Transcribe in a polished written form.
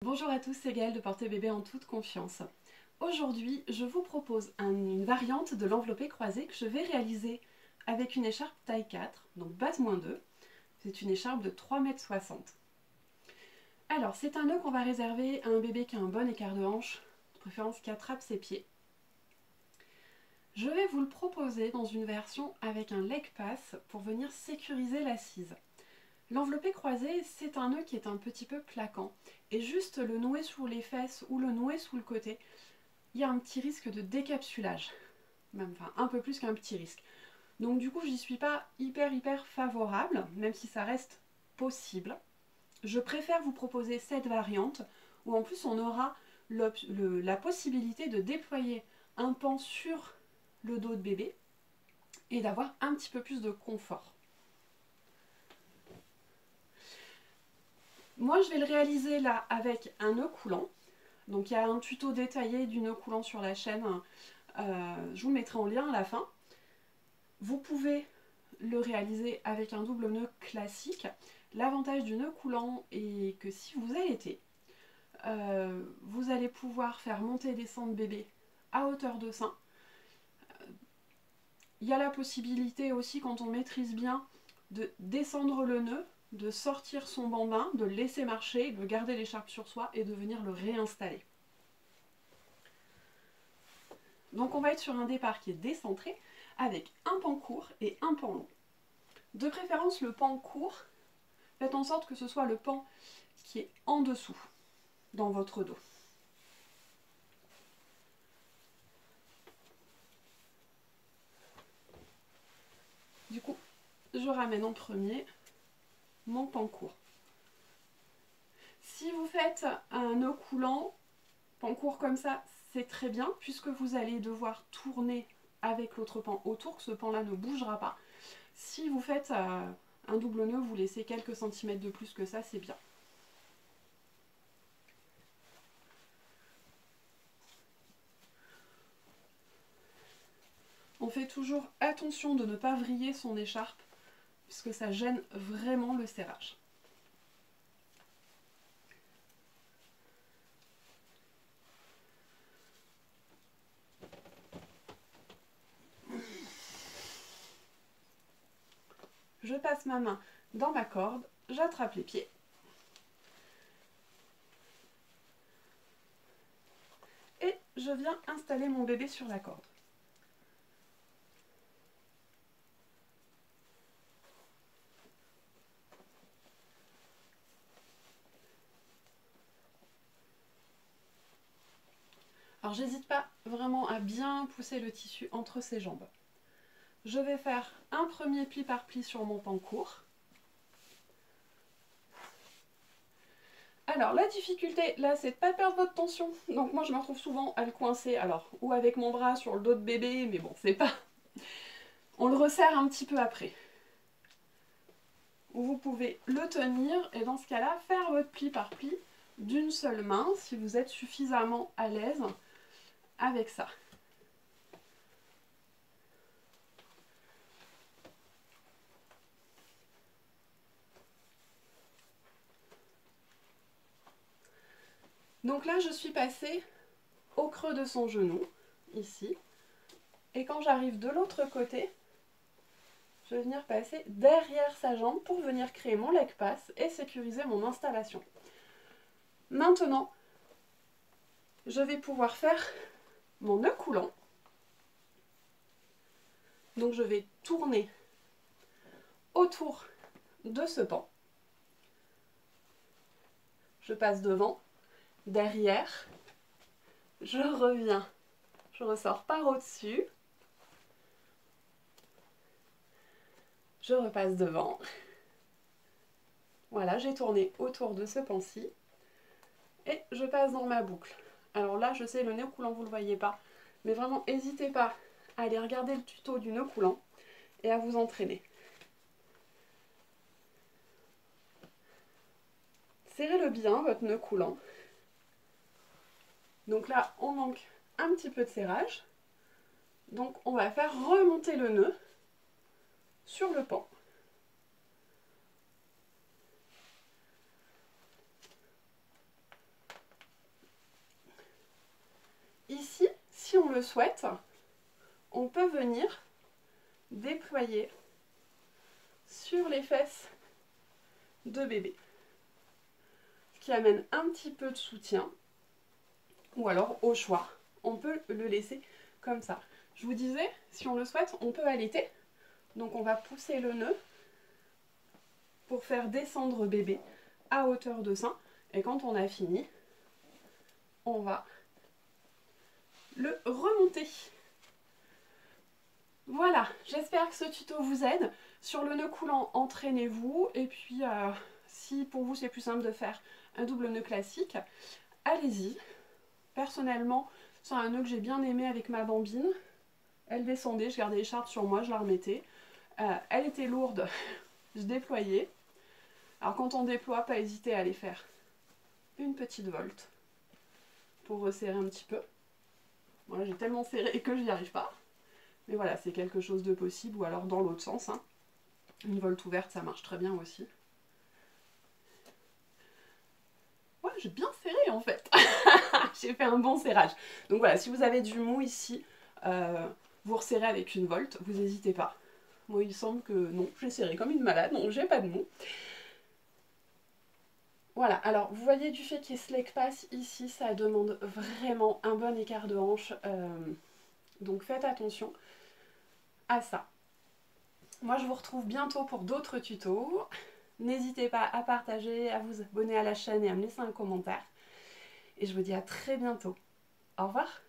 Bonjour à tous, c'est Gaëlle de Porter Bébé en toute confiance. Aujourd'hui, je vous propose une variante de l'enveloppé croisé que je vais réaliser avec une écharpe taille 4, donc base -2. C'est une écharpe de 3,60 m. Alors, c'est un nœud qu'on va réserver à un bébé qui a un bon écart de hanche, de préférence qui attrape ses pieds. Je vais vous le proposer dans une version avec un leg pass pour venir sécuriser l'assise. L'enveloppé croisé, c'est un nœud qui est un petit peu plaquant. Et juste le nouer sous les fesses ou le nouer sous le côté, il y a un petit risque de décapsulage. Même, enfin, un peu plus qu'un petit risque. Donc du coup, j'y suis pas hyper favorable, même si ça reste possible. Je préfère vous proposer cette variante, où en plus on aura la possibilité de déployer un pan sur le dos de bébé et d'avoir un petit peu plus de confort. Moi, je vais le réaliser là avec un nœud coulant. Donc, il y a un tuto détaillé du nœud coulant sur la chaîne. Je vous le mettrai en lien à la fin. Vous pouvez le réaliser avec un double nœud classique. L'avantage du nœud coulant est que si vous allaitez, vous allez pouvoir faire monter et descendre bébé à hauteur de sein. Il y a la possibilité aussi, quand on maîtrise bien, de descendre le nœud, de sortir son bambin, de le laisser marcher, de garder l'écharpe sur soi et de venir le réinstaller. Donc on va être sur un départ qui est décentré avec un pan court et un pan long. De préférence le pan court, faites en sorte que ce soit le pan qui est en dessous dans votre dos. Du coup, je ramène en premier mon pan court. Si vous faites un nœud coulant, pan court comme ça, c'est très bien, puisque vous allez devoir tourner avec l'autre pan autour, que ce pan-là ne bougera pas. Si vous faites un double nœud, vous laissez quelques centimètres de plus que ça, c'est bien. On fait toujours attention de ne pas vriller son écharpe, puisque ça gêne vraiment le serrage. Je passe ma main dans ma corde, j'attrape les pieds. Et je viens installer mon bébé sur la corde. Alors j'hésite pas vraiment à bien pousser le tissu entre ses jambes. Je vais faire un premier pli par pli sur mon pan court. Alors la difficulté là, c'est de ne pas perdre votre tension. Donc moi je me retrouve souvent à le coincer, alors ou avec mon bras sur le dos de bébé, mais bon, c'est pas... On le resserre un petit peu après. Vous pouvez le tenir et dans ce cas-là, faire votre pli par pli d'une seule main si vous êtes suffisamment à l'aise avec ça. Donc là, je suis passée au creux de son genou, ici. Et quand j'arrive de l'autre côté, je vais venir passer derrière sa jambe pour venir créer mon leg pass et sécuriser mon installation. Maintenant, je vais pouvoir faire mon nœud coulant. Donc je vais tourner autour de ce pan. Je passe devant, derrière, je reviens, je ressors par au-dessus, je repasse devant. Voilà, j'ai tourné autour de ce pan-ci et je passe dans ma boucle. Alors là, je sais, le nœud coulant, vous ne le voyez pas, mais vraiment, n'hésitez pas à aller regarder le tuto du nœud coulant et à vous entraîner. Serrez-le bien, votre nœud coulant. Donc là, on manque un petit peu de serrage. Donc on va faire remonter le nœud sur le pan. le souhaite, on peut venir déployer sur les fesses de bébé. Ce qui amène un petit peu de soutien. Ou alors, au choix, on peut le laisser comme ça. Je vous disais, si on le souhaite, on peut allaiter. Donc on va pousser le nœud pour faire descendre bébé à hauteur de sein. Et quand on a fini, on va le remonter. Voilà, j'espère que ce tuto vous aide. Sur le nœud coulant, entraînez-vous. Et puis, si pour vous c'est plus simple de faire un double nœud classique, allez-y. Personnellement, c'est un nœud que j'ai bien aimé avec ma bambine. Elle descendait, je gardais l'écharpe sur moi, je la remettais. Elle était lourde, je déployais. Alors quand on déploie, pas hésiter à aller faire une petite volte pour resserrer un petit peu. Voilà, j'ai tellement serré que je n'y arrive pas. Mais voilà, c'est quelque chose de possible, ou alors dans l'autre sens. Hein. Une volte ouverte, ça marche très bien aussi. Ouais, j'ai bien serré en fait. J'ai fait un bon serrage. Donc voilà, si vous avez du mou ici, vous resserrez avec une volte, vous n'hésitez pas. Moi, il semble que non, j'ai serré comme une malade, donc j'ai pas de mou. Voilà, alors vous voyez du fait qu'il y ait Slack Pass ici, ça demande vraiment un bon écart de hanche. Donc faites attention à ça. Moi, je vous retrouve bientôt pour d'autres tutos. N'hésitez pas à partager, à vous abonner à la chaîne et à me laisser un commentaire. Et je vous dis à très bientôt. Au revoir.